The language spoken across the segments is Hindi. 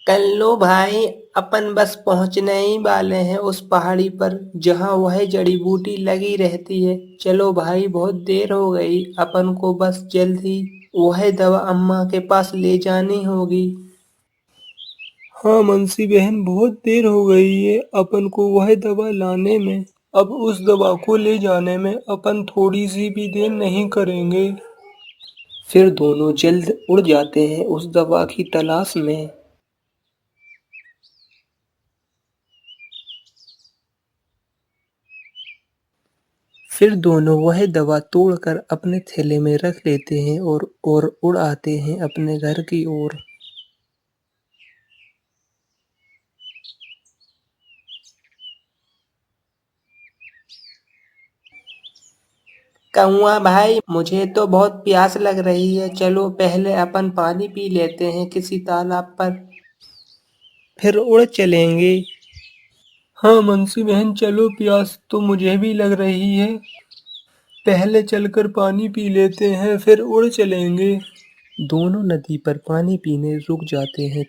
कल्लू भाई, अपन बस पहुंचने ही वाले हैं उस पहाड़ी पर जहां वह जड़ी बूटी लगी रहती है। चलो भाई, बहुत देर हो गई, अपन को बस जल्द ही वह दवा अम्मा के पास ले जानी होगी। हाँ मुंशी बहन, बहुत देर हो गई है अपन को वह दवा लाने में। अब उस दवा को ले जाने में अपन थोड़ी सी भी देर नहीं करेंगे। फिर दोनों जल्द उड़ जाते हैं उस दवा की तलाश में। फिर दोनों वह दवा तोड़कर अपने थैले में रख लेते हैं और उड़ आते हैं अपने घर की ओर। कौआ भाई, मुझे तो बहुत प्यास लग रही है, चलो पहले अपन पानी पी लेते हैं किसी तालाब पर, फिर उड़ चलेंगे। हाँ मुंशी बहन, चलो, प्यास तो मुझे भी लग रही है। पहले चलकर पानी पी लेते हैं, फिर उड़ चलेंगे। दोनों नदी पर पानी पीने रुक जाते हैं।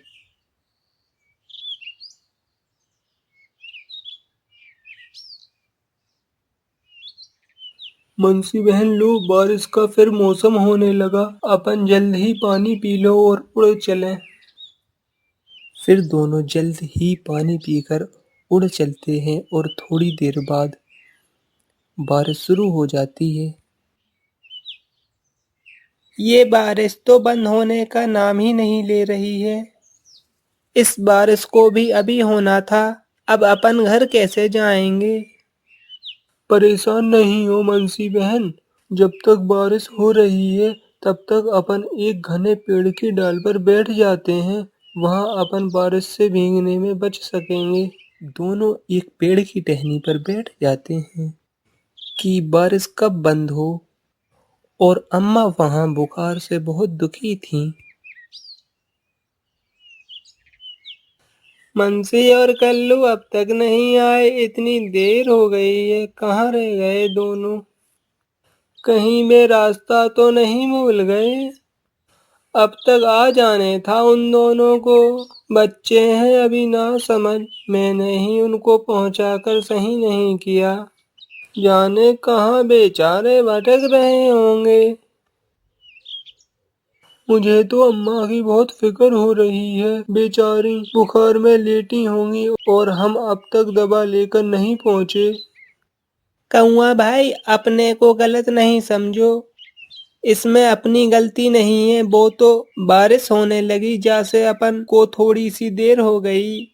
मुंशी बहन, लो, बारिश का फिर मौसम होने लगा। अपन जल्द ही पानी पी लो और उड़ चलें। फिर दोनों जल्द ही पानी पीकर उड़ चलते हैं और थोड़ी देर बाद बारिश शुरू हो जाती है। ये बारिश तो बंद होने का नाम ही नहीं ले रही है। इस बारिश को भी अभी होना था। अब अपन घर कैसे जाएंगे? परेशान नहीं हो मुंशी बहन, जब तक बारिश हो रही है तब तक अपन एक घने पेड़ की डाल पर बैठ जाते हैं। वहां अपन बारिश से भीगने में बच सकेंगे। दोनों एक पेड़ की टहनी पर बैठ जाते हैं कि बारिश कब बंद हो। और अम्मा वहां बुखार से बहुत दुखी थीं। मुंशी और कल्लू अब तक नहीं आए, इतनी देर हो गई है, कहाँ रह गए दोनों? कहीं वे रास्ता तो नहीं भूल गए? अब तक आ जाने था उन दोनों को। बच्चे हैं अभी ना समझ, मैंने ही उनको पहुंचाकर सही नहीं किया। जाने कहाँ बेचारे भटक रहे होंगे। मुझे तो अम्मा की बहुत फिक्र हो रही है, बेचारी बुखार में लेटी होंगी और हम अब तक दवा लेकर नहीं पहुंचे। कौआ भाई, अपने को गलत नहीं समझो। इसमें अपनी गलती नहीं है, वो तो बारिश होने लगी जैसे अपन को थोड़ी सी देर हो गई।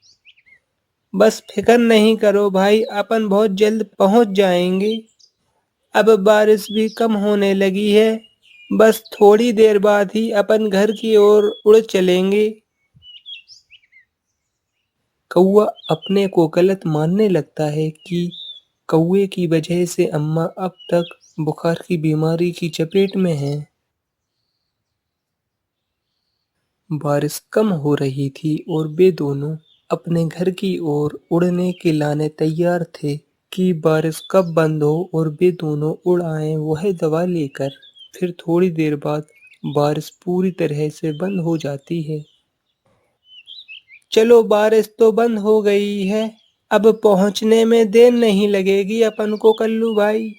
बस फिक्र नहीं करो भाई, अपन बहुत जल्द पहुंच जाएंगे। अब बारिश भी कम होने लगी है। बस थोड़ी देर बाद ही अपन घर की ओर उड़ चलेंगे। कौआ अपने को गलत मानने लगता है कि कौए की वजह से अम्मा अब तक बुखार की बीमारी की चपेट में है। बारिश कम हो रही थी और वे दोनों अपने घर की ओर उड़ने के लाने तैयार थे कि बारिश कब बंद हो और वे दोनों उड़ आए वह दवा लेकर। फिर थोड़ी देर बाद बारिश पूरी तरह से बंद हो जाती है। चलो, बारिश तो बंद हो गई है। अब पहुंचने में देर नहीं लगेगी अपन को कल्लू भाई।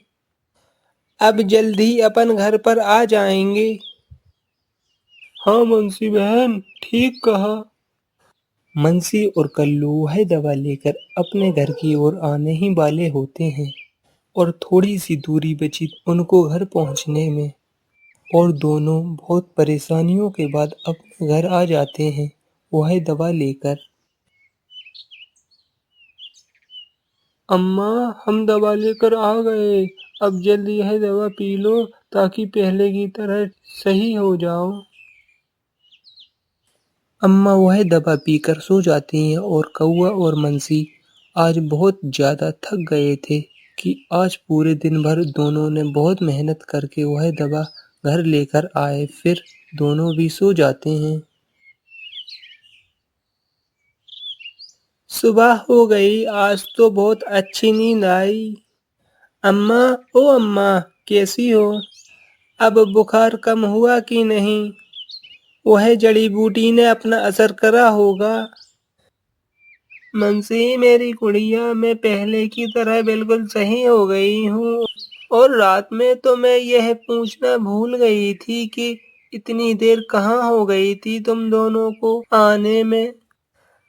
अब जल्द ही अपन घर पर आ जाएंगे। हाँ मुंशी बहन, ठीक कहा। मंसी और कल्लू वह दवा लेकर अपने घर की ओर आने ही वाले होते हैं और थोड़ी सी दूरी बची उनको घर पहुंचने में। और दोनों बहुत परेशानियों के बाद अपने घर आ जाते हैं वह दवा लेकर। अम्मा, हम दवा लेकर आ गए। अब जल्दी यह दवा पी लो ताकि पहले की तरह सही हो जाओ। अम्मा वह दवा पीकर सो जाती हैं और कौआ और मंसी आज बहुत ज़्यादा थक गए थे कि आज पूरे दिन भर दोनों ने बहुत मेहनत करके वह दवा घर लेकर आए। फिर दोनों भी सो जाते हैं। सुबह हो गई, आज तो बहुत अच्छी नींद आई। अम्मा, ओ अम्मा, कैसी हो? अब बुखार कम हुआ कि नहीं? वह जड़ी बूटी ने अपना असर करा होगा। मुंशी मेरी गुड़िया, मैं पहले की तरह बिल्कुल सही हो गई हूँ। और रात में तो मैं यह पूछना भूल गई थी कि इतनी देर कहाँ हो गई थी तुम दोनों को आने में।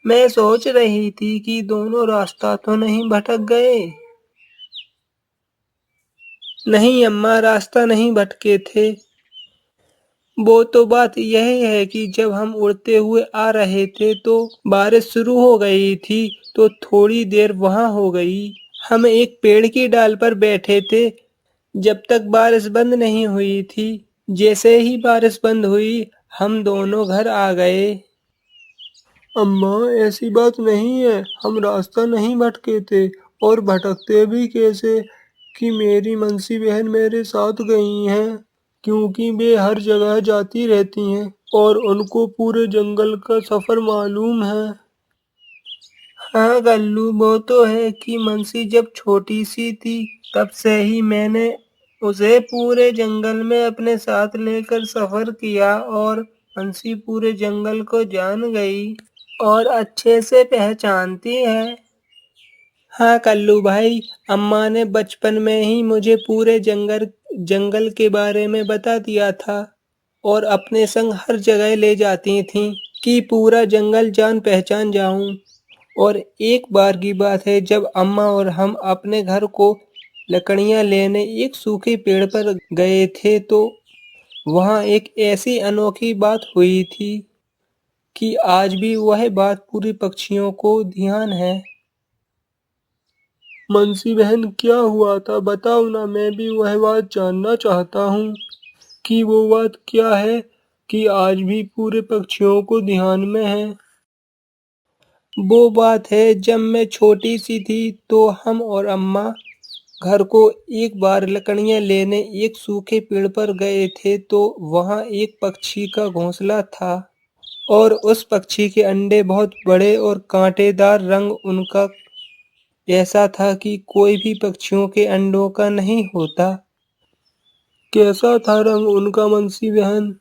मैं सोच रही थी कि दोनों रास्ता तो नहीं भटक गए। नहीं अम्मा, रास्ता नहीं भटके थे। वो तो बात यह है कि जब हम उड़ते हुए आ रहे थे तो बारिश शुरू हो गई थी, तो थोड़ी देर वहाँ हो गई। हम एक पेड़ की डाल पर बैठे थे जब तक बारिश बंद नहीं हुई थी। जैसे ही बारिश बंद हुई, हम दोनों घर आ गए। अम्मा, ऐसी बात नहीं है, हम रास्ता नहीं भटके थे। और भटकते भी कैसे कि मेरी मुंशी बहन मेरे साथ गई हैं, क्योंकि वे हर जगह जाती रहती हैं और उनको पूरे जंगल का सफर मालूम है। हाँ गल्लू, वो तो है कि मुंशी जब छोटी सी थी तब से ही मैंने उसे पूरे जंगल में अपने साथ लेकर सफर किया, और मुंशी पूरे जंगल को जान गई और अच्छे से पहचानती है। हाँ कल्लू भाई, अम्मा ने बचपन में ही मुझे पूरे जंगल के बारे में बता दिया था और अपने संग हर जगह ले जाती थीं कि पूरा जंगल जान पहचान जाऊं। और एक बार की बात है, जब अम्मा और हम अपने घर को लकड़ियां लेने एक सूखे पेड़ पर गए थे, तो वहां एक ऐसी अनोखी बात हुई थी कि आज भी वह बात पूरी पक्षियों को ध्यान है। मुंशी बहन, क्या हुआ था बताओ ना, मैं भी वह बात जानना चाहता हूँ कि वो बात क्या है कि आज भी पूरे पक्षियों को ध्यान में है। वो बात है, जब मैं छोटी सी थी तो हम और अम्मा घर को एक बार लकड़ियां लेने एक सूखे पेड़ पर गए थे, तो वहां एक पक्षी का घोंसला था और उस पक्षी के अंडे बहुत बड़े और कांटेदार, रंग उनका ऐसा था कि कोई भी पक्षियों के अंडों का नहीं होता। कैसा था रंग उनका मुंशी बहन?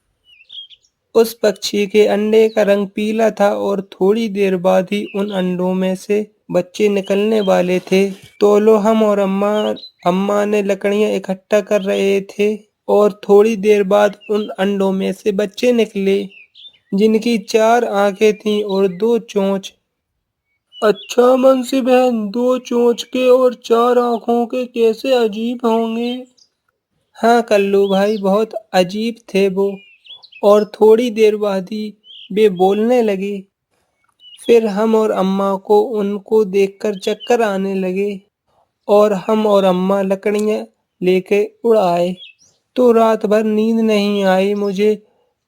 उस पक्षी के अंडे का रंग पीला था और थोड़ी देर बाद ही उन अंडों में से बच्चे निकलने वाले थे। तो लो, हम और अम्मा ने लकड़ियां इकट्ठा कर रहे थे और थोड़ी देर बाद उन अंडों में से बच्चे निकले, जिनकी 4 आंखें थीं और 2 चोंच। अच्छा मुंशी बहन, 2 चोंच के और 4 आंखों के कैसे अजीब होंगे। हाँ कल्लू भाई, बहुत अजीब थे वो। और थोड़ी देर बाद ही वे बोलने लगे। फिर हम और अम्मा को उनको देखकर चक्कर आने लगे और हम और अम्मा लकड़ियां लेके उड़ आए। तो रात भर नींद नहीं आई मुझे,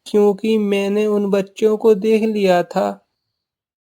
क्योंकि मैंने उन बच्चों को देख लिया था